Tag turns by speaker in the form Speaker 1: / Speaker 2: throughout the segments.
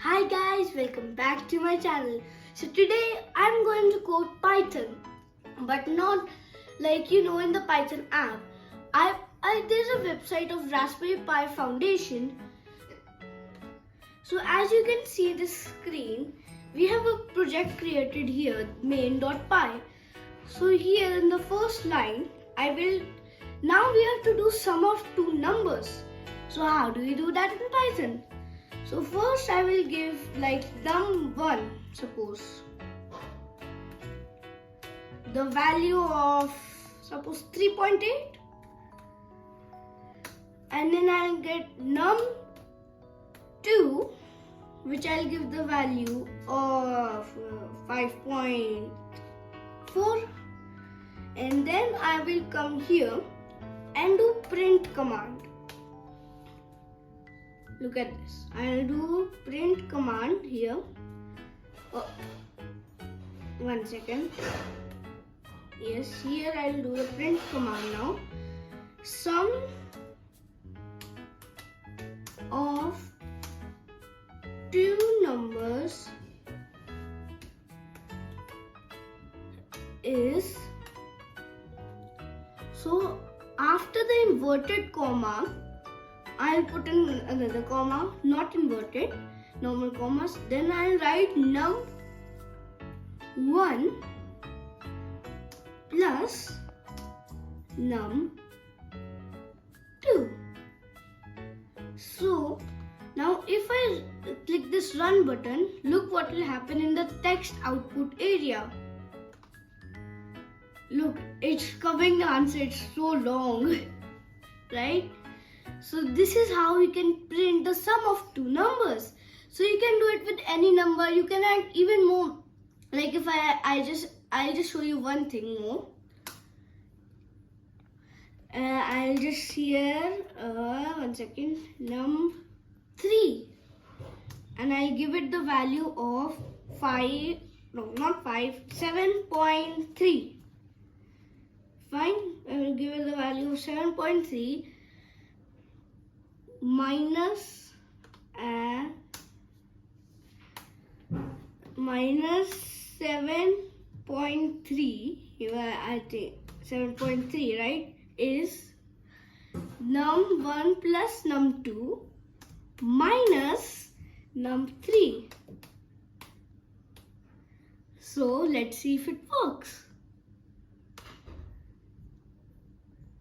Speaker 1: Hi guys, welcome back to my channel. So today I'm going to code Python, but not like in the Python app. There's a website of Raspberry Pi Foundation. So as you can see this screen, we have a project created here, main.py. So here in the first line, now we have to do sum of two numbers. So how do we do that in Python? So first I will give like num1, suppose. The value of suppose 3.8. And then I'll get num2, which I'll give the value of 5.4. And then I will come here and do print command. Look at this. I'll do print command here. Oh, 1 second. Yes, here I'll do the print command now. Sum of two numbers is, so after the inverted comma, I'll put in another comma, not inverted, normal commas. Then I'll write num1 plus num2. So now if I click this run button, look what will happen in the text output area. Look, it's covering the answer, it's so long, right? So this is how you can print the sum of two numbers. So you can do it with any number. You can add even more. Like if I'll just show you one thing more. I'll just here 1 second, num3, and I'll give it the value of 7.3. Fine, I will give it the value of 7.3 minus 7.3. Here I think 7.3, right, is num1 plus num2 minus num3. So let's see if it works.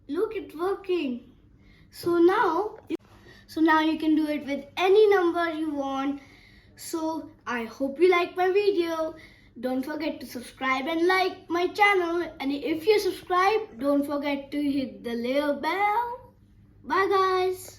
Speaker 1: Look, it's working. So now you can do it with any number you want. So I hope you like my video. Don't forget to subscribe and like my channel. And if you subscribe, don't forget to hit the little bell. Bye guys.